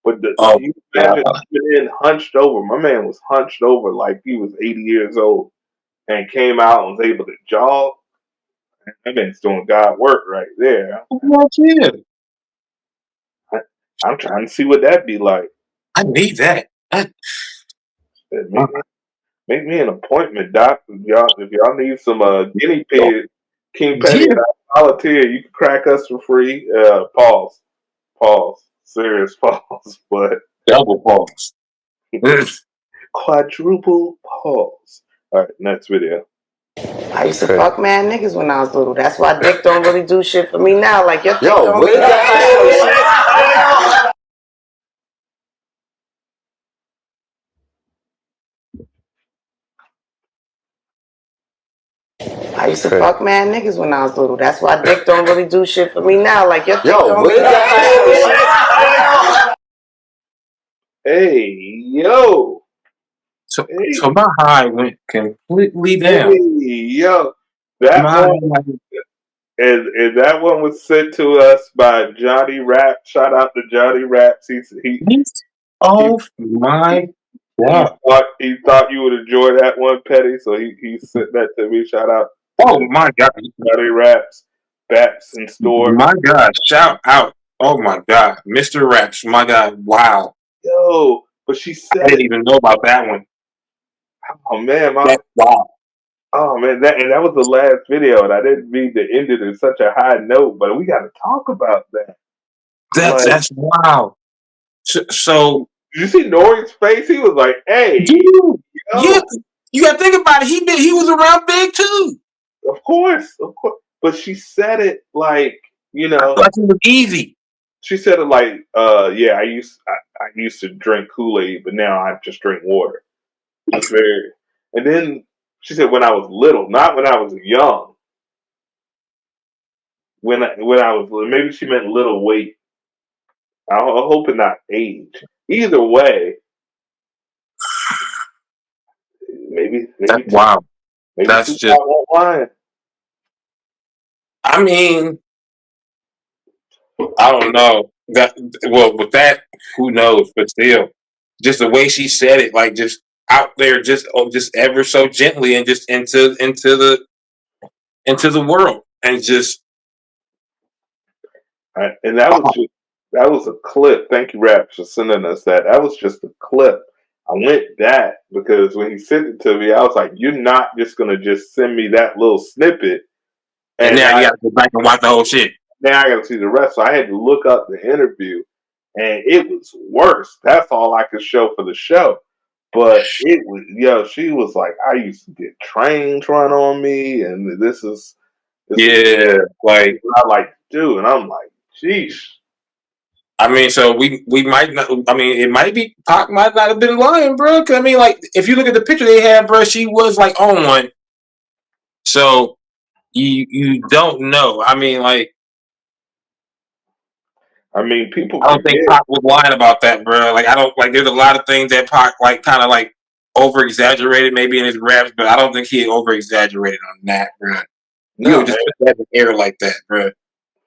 But Oh you my imagine god, being hunched over. My man was hunched over like he was 80 years old and came out and was able to jog. That man's doing God work right there. yeah, I'm trying to see what that'd be like. I need that. Make me an appointment, doc. If y'all need some guinea pig, King Petty Yeah, and I volunteer. You can crack us for free. Pause, serious pause, but double pause. quadruple pause. All right, next video. I used to fuck mad niggas when I was little. That's why dick don't really do shit for me now. Like your dick don't really do shit. I used to fuck mad niggas when I was little. That's why dick don't really do shit for me now. Like your dick don't really do shit. Hey, yo. So, Hey, so my high went completely hey, down. yo. That My one and that one was sent to us by Johnny Rap. Shout out to Johnny Raps. oh my He god. thought you would enjoy that one, Petty. So he sent that to me. Shout out Oh to my god. Johnny Raps. Bats in store. My god. Shout out. Oh my god. Mr. Raps. My god. Wow. Yo, but she I said didn't it. even know about that one. Oh man, Wow. oh man, that was the last video, and I didn't mean to end it in such a high note, but we got to talk about that. Like, That's wow. So did you see Nori's face? He was like, "Hey, dude, yeah, yo." you gotta think about it. He was around big too. Of course. But she said it like, I thought it was easy. she said it like, yeah, I used to drink Kool-Aid, but now I just drink water. It's very, and then she said when I was little, not when I was young. When I was maybe she meant little weight. I'm hoping not age. Either way, maybe That's maybe wow. maybe That's Tupac just. won't lie. I mean, I don't know that. Well, with that, who knows? But still, just the way she said it, like just out there, just ever so gently, and just into the world, and just And that was a clip. Thank you, Rap, for sending us that. That was just a clip. I went that because when he sent it to me, I was like, "You're not just gonna just send me that little snippet, and and now you gotta go back and watch the whole shit. now I got to see the rest." So I had to look up the interview, and it was worse. That's all I could show for the show. But it was, she was like, "I used to get trains run on me, and this is Yeah, like what I like to do," and I'm like, "Sheesh." I mean, so we might not. I mean, it might be Pac might not have been lying, bro. Cause I mean, like if you look at the picture they had, bro, she was like on one. So you don't know. I mean, like I mean, people I don't think forget. Pac was lying about that, bro. Like I don't like. There's a lot of things that Pac like kind of like over exaggerated maybe in his raps, but I don't think he over exaggerated on that, bro. You would No, just put that in the air like that, bro.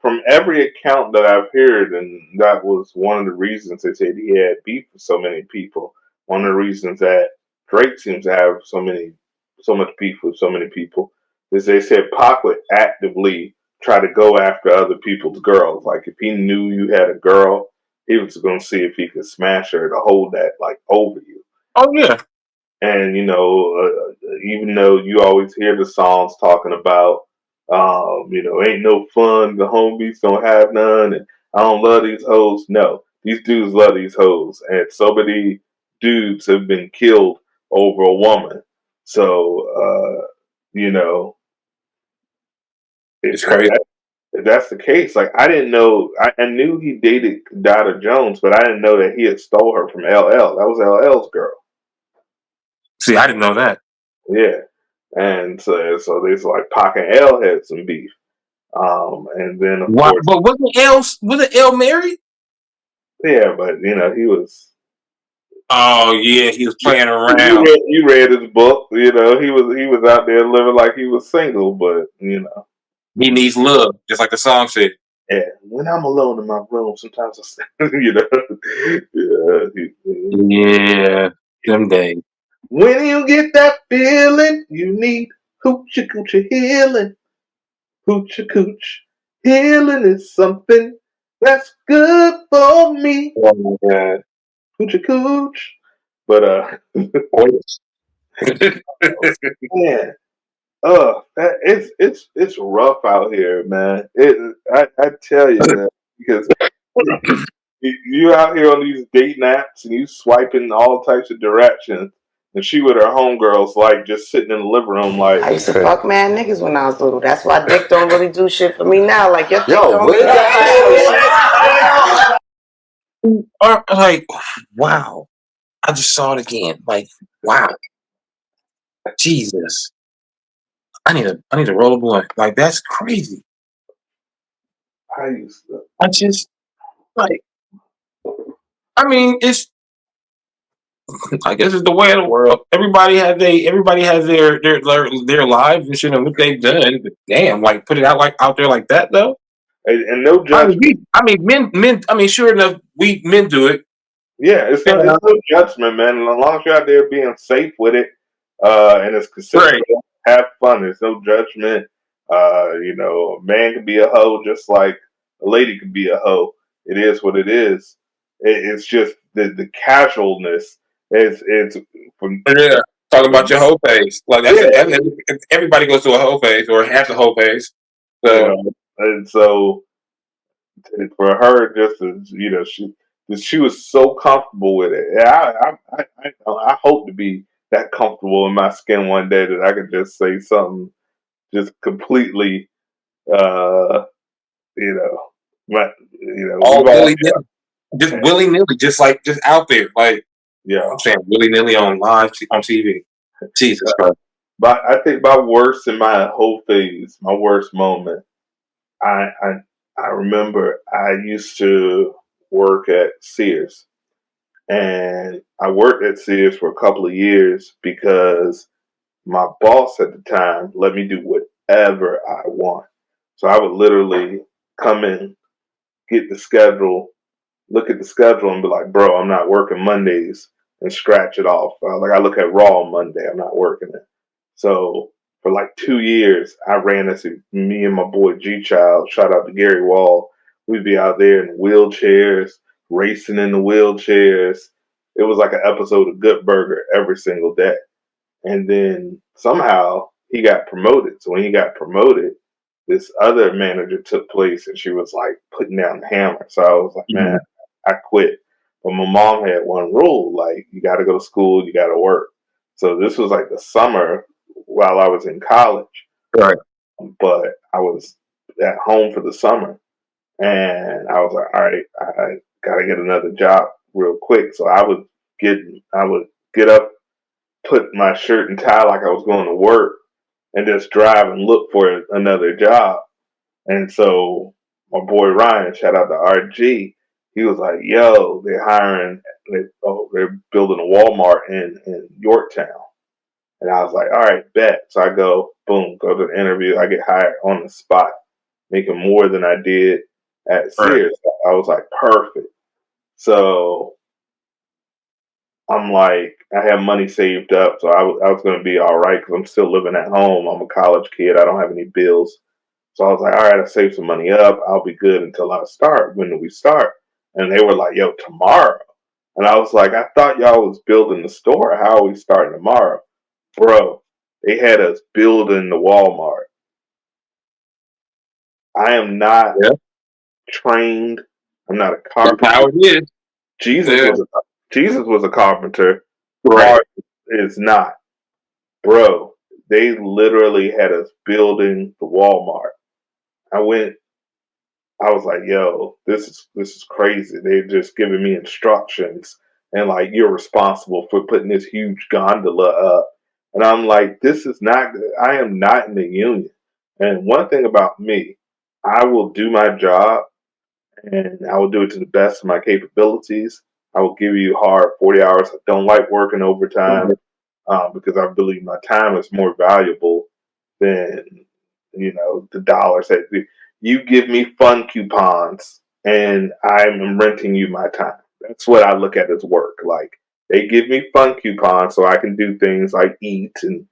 from every account that I've heard, and that was one of the reasons they said he had beef with so many people. One of the reasons that Drake seems to have so much beef with so many people is they said Pac would actively try to go after other people's girls. Like if he knew you had a girl, he was going to see if he could smash her to hold that like over you. Oh yeah, And even though you always hear the songs talking about, ain't no fun, the homies don't have none, and I don't love these hoes. No, these dudes love these hoes, and so many dudes have been killed over a woman. So, you know, it's crazy. if that's the case, like I didn't know, I knew he dated Dada Jones, but I didn't know that he had stole her from LL. That was LL's girl. See, I didn't know that. Yeah. And so there's like Pac and L had some beef. And then of Why? course, But wasn't L married? yeah, but he was Oh yeah, he was playing You around. read his book. You know, he was out there living like he was single, but you know, He needs love, just like the song said. yeah. When I'm alone in my room, sometimes you know, Yeah, them days. when you get that feeling, you need hoochie coochie healing. Hoochie cooch healing is something that's good for me. Oh my god. Hoochie cooch, but Oh, yes. man, it's rough out here, man. I tell you, man, because you out here on these dating apps and you swiping all types of directions, and she with her homegirls like just sitting in the living room like. I used to fuck mad niggas when I was little. That's why dick don't really do shit for me now. Like your dick don't really do shit. Like, wow. I just saw it again. Like, wow. Jesus. I need to roll a blunt. Like, that's crazy. I used to. I just like I mean, I guess it's the way of the world. Everybody has their lives and shit and what they've done. But damn, like put it out like out there like that though. And no judgment. Men. I mean, sure enough, we men do it. Yeah, it's no judgment, man. As long as you're out there being safe with it, and it's considerate, have fun. There's no judgment. You know, a man can be a hoe just like a lady can be a hoe. It is what it is. It's just the casualness. It's from Yeah, talking about your hoe phase. Like everybody goes through a hoe phase or has a hoe phase. So you know, and so for her, just as you know, she was so comfortable with it. Yeah, I hope to be that comfortable in my skin one day that I could just say something just completely, you know, all we've all, willy nilly, just willy nilly, just out there. Like yeah. I'm saying, willy nilly on live on TV. Jesus Christ. But I think my worst in my whole phase, my worst moment, I I, I remember I used to work at Sears. And I worked at Sears for a couple of years because my boss at the time let me do whatever I want. So I would literally come in, get the schedule, look at the schedule, and be like, "Bro, I'm not working Mondays," and scratch it off. Like I look at Raw on Monday, I'm not working it. So for like 2 years, I ran this. Me and my boy G Child, shout out to Gary Wall. We'd be out there in wheelchairs, racing in the wheelchairs. It was like an episode of Good Burger every single day. And then somehow he got promoted. So when he got promoted, this other manager took place and she was like putting down the hammer. So I was like, man, I quit. But my mom had one rule, like you gotta go to school, you gotta work. So this was like the summer while I was in college. Right. But I was at home for the summer and I was like, all right, I gotta get another job real quick. So I would get up, put my shirt and tie like I was going to work, and just drive and look for another job. And so my boy Ryan, shout out to RG, he was like, "Yo, they're building a Walmart in Yorktown." And I was like, "All right, bet." So I go, boom, go to the interview. I get hired on the spot, making more than I did at Sears. I was like, perfect. So I'm like, I have money saved up, so I was going to be all right because I'm still living at home. I'm a college kid. I don't have any bills. So I was like, all right, I saved some money up. I'll be good until I start. When do we start? And they were like, yo, tomorrow. And I was like, I thought y'all was building the store. How are we starting tomorrow? Bro, they had us building the Walmart. I am not trained. I'm not a carpenter. How it is. Jesus was a carpenter. Right. Marz is not. Bro, they literally had us building the Walmart. I was like, yo, this is crazy. They're just giving me instructions and like you're responsible for putting this huge gondola up. And I'm like, this is not good. I am not in the union. And one thing about me, I will do my job and I will do it to the best of my capabilities. I will give you hard 40 hours. I don't like working overtime because I believe my time is more valuable than the dollars that you give me fun coupons and I'm renting you my time. That's what I look at as work. Like they give me fun coupons so I can do things like eat and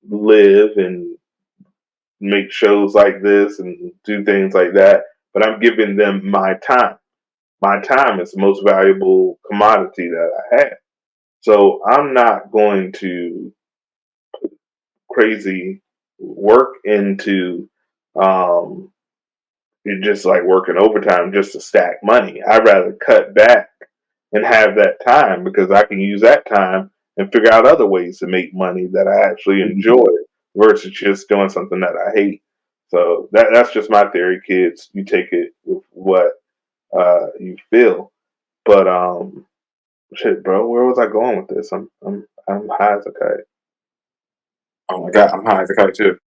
live and make shows like this and do things like that. But I'm giving them my time. My time is the most valuable commodity that I have. So I'm not going to crazy work into you're just like working overtime just to stack money. I'd rather cut back and have that time because I can use that time and figure out other ways to make money that I actually enjoy versus just doing something that I hate. So that's just my theory, kids. You take it with what you feel. But shit, bro, where was I going with this? I'm high as a kite. Oh my god, I'm high as a kite too.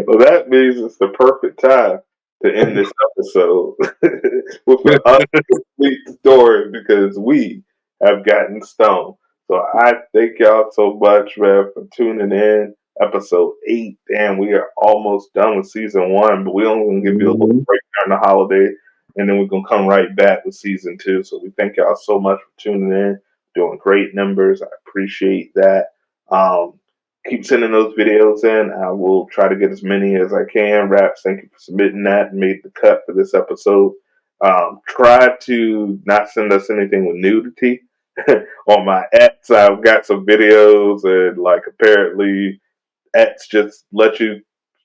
Well, that means it's the perfect time to end this episode with an incomplete story because we have gotten stoned. So I thank y'all so much, man, for tuning in. Episode 8. Damn, we are almost done with season 1, but we only going to give you a little break during the holiday, and then we're going to come right back with season 2. So we thank y'all so much for tuning in. Doing great numbers. I appreciate that. Keep sending those videos in. I will try to get as many as I can. Raps, thank you for submitting that and made the cut for this episode. Try to not send us anything with nudity. On my X, I've got some videos and like apparently X just let you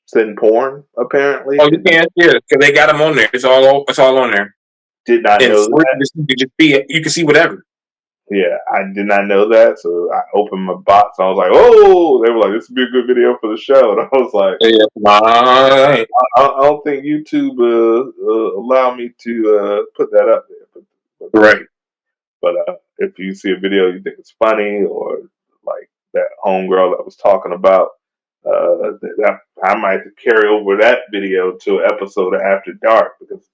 send porn. Apparently, Oh, you can, yeah, because they got them on there. It's all on there. Did not And know that. you can see whatever. Yeah, I did not know that, so I opened my box. And I was like, "Oh!" They were like, "This would be a good video for the show," and I was like, Yeah, I don't think YouTube allow me to put that up there." But if you see a video you think it's funny or like that homegirl that was talking about, that I might have to carry over that video to an episode of After Dark because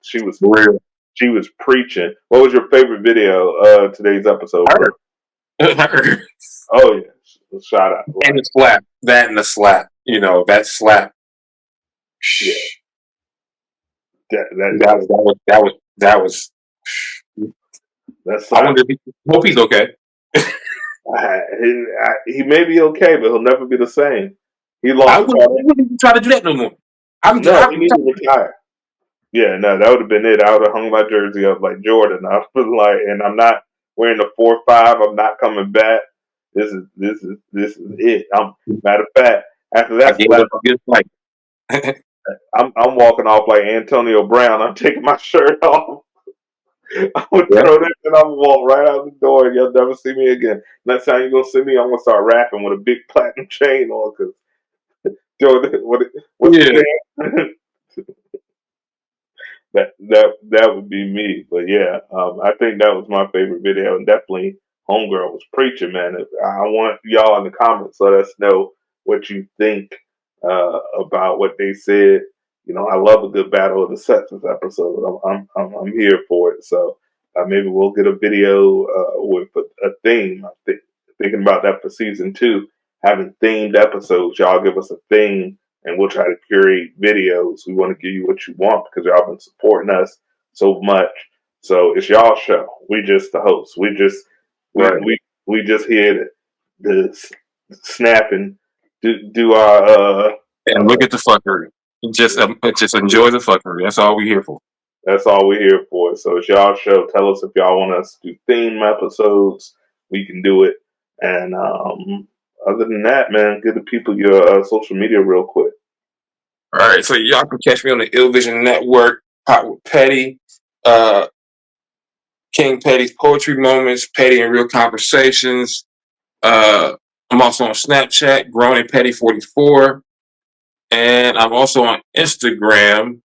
she was real. She was preaching. What was your favorite video of today's episode, bro? Oh yeah, shout out. And the slap. That and the slap. That slap. Yeah. That was. That's. I wonder. Hope he's okay. He may be okay, but he'll never be the same. He I lost. wouldn't try to do that no more. He need to retire. Yeah, no, that would have been it. I would have hung my jersey up like Jordan. I was like, and I'm not wearing the 4-5. I'm not coming back. This is it. Matter of fact, after that slap, I'm walking off like Antonio Brown. I'm taking my shirt off. I'm gonna throw this and I'm gonna walk right out the door and you'll never see me again. Next time you're gonna see me, I'm gonna start rapping with a big platinum chain on because Jordan, what's the name? that would be me. But yeah, I think that was my favorite video, and definitely Homegirl was preaching, man. I want y'all in the comments let us know what you think about what they said. I love a good battle of the sexes episode. I'm here for it. So maybe we'll get a video with a theme. Thinking about that for season 2, having themed episodes. Y'all give us a theme and we'll try to curate videos. We want to give you what you want because y'all been supporting us so much. So it's y'all show. We just the hosts. We just here to snap and do our and look at the fuckery. Just enjoy the fuckery. That's all we're here for. That's all we're here for. So it's y'all show. Tell us if y'all want us to do theme episodes. We can do it. And other than that, man, give the people your social media real quick. All right, so y'all can catch me on the Ill Vision Network, Hot with Petty, King Petty's Poetry Moments, Petty and Real Conversations. I'm also on Snapchat, Grown and Petty 44, and I'm also on Instagram,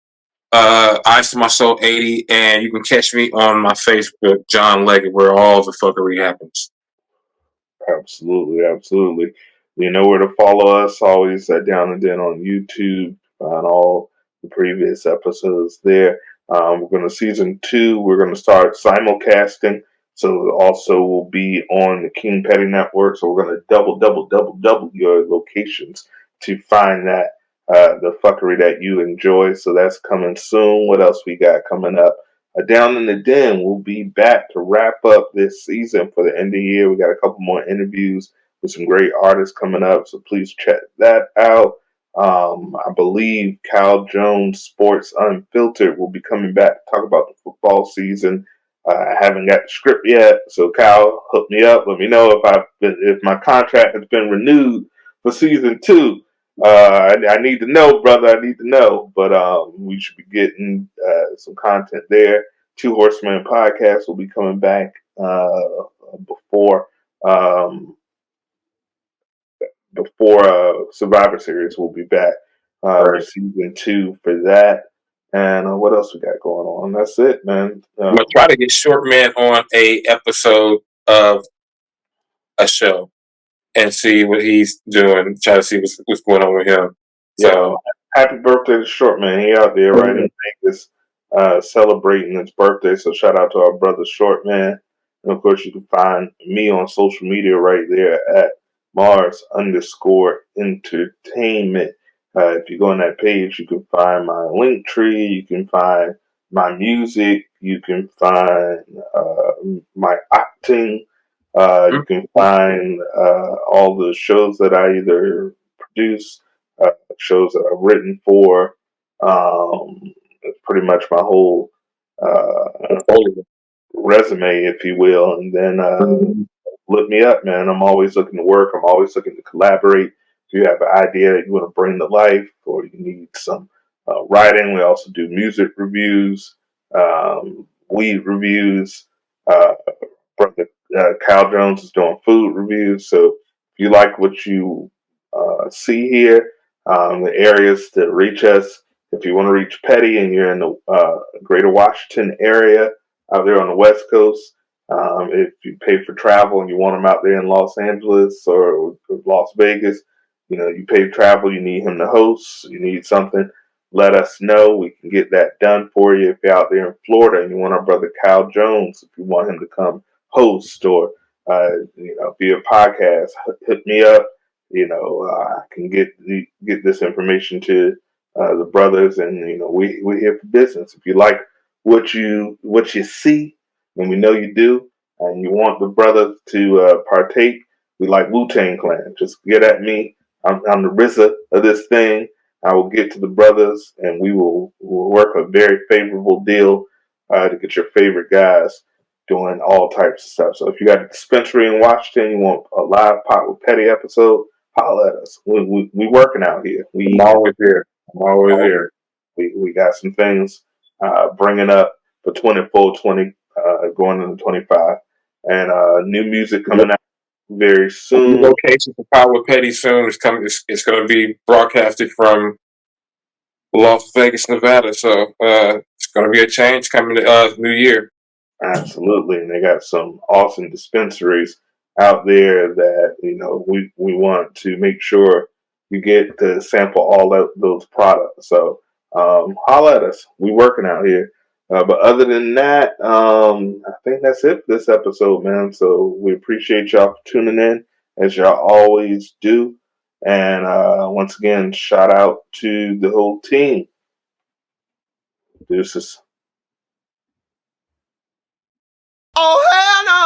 Ice to My Soul 80, and you can catch me on my Facebook, John Leggett, where all the fuckery happens. Absolutely. You know where to follow us. Always at Down and Den on YouTube. Find all the previous episodes there. We're going to season 2. We're going to start simulcasting. So also will be on the King Petty Network. So we're going to double your locations to find that the fuckery that you enjoy. So that's coming soon. What else we got coming up? Down in the Den, we'll be back to wrap up this season for the end of the year. We got a couple more interviews with some great artists coming up. So please check that out. I believe Cal Jones Sports Unfiltered will be coming back to talk about the football season. I haven't got the script yet, so Cal, hook me up. Let me know if my contract has been renewed for season 2. I need to know, brother. I need to know. But we should be getting some content there. Two Horsemen podcast will be coming back before Survivor Series. Will be back with season 2 for that. And what else we got going on? That's it, man. I'm gonna try to get Short Man on a episode of a show and see what he's doing. Try to see what's going on with him. So happy birthday to Short Man. He out there right in Vegas celebrating his birthday. So shout out to our brother Short Man. And of course you can find me on social media right there at Marz_entertainment. If you go on that page, you can find my link tree. You can find my music. You can find my acting. You can find all the shows that I either produce, shows that I've written for. It's pretty much my whole resume, if you will. And then look me up, man. I'm always looking to work. I'm always looking to collaborate. If you have an idea that you want to bring to life or you need some writing, we also do music reviews, weed reviews. Brother Kyle Jones is doing food reviews. So if you like what you see here, the areas to reach us, if you want to reach Petty and you're in the greater Washington area out there on the West Coast, if you pay for travel and you want him out there in Los Angeles or Las Vegas, you pay travel, you need him to host, you need something, let us know. We can get that done for you. If you're out there in Florida and you want our brother Kyle Jones, if you want him to come host or be a podcast, hit me up. I can get this information to the brothers, and we're here for business. If you like what you see, and we know you do, and you want the brothers to partake, we like Wu-Tang Clan. Just get at me. I'm the RZA of this thing. I will get to the brothers, and we'll work a very favorable deal to get your favorite guys doing all types of stuff. So if you got a dispensary in Washington, you want a live Pot with Petty episode, holler at us. We working out here. I'm always here. We got some things bringing up for 24-20, going into 25, and new music coming out very soon. The location for Power Petty soon is coming. It's going to be broadcasted from Las Vegas, Nevada. So it's going to be a change coming to New Year. Absolutely, and they got some awesome dispensaries out there that we want to make sure you get to sample all of those products. So holla at us. We working out here. But other than that, I think that's it for this episode, man. So we appreciate y'all for tuning in, as y'all always do. And once again, shout out to the whole team. Deuces. Oh, hell no.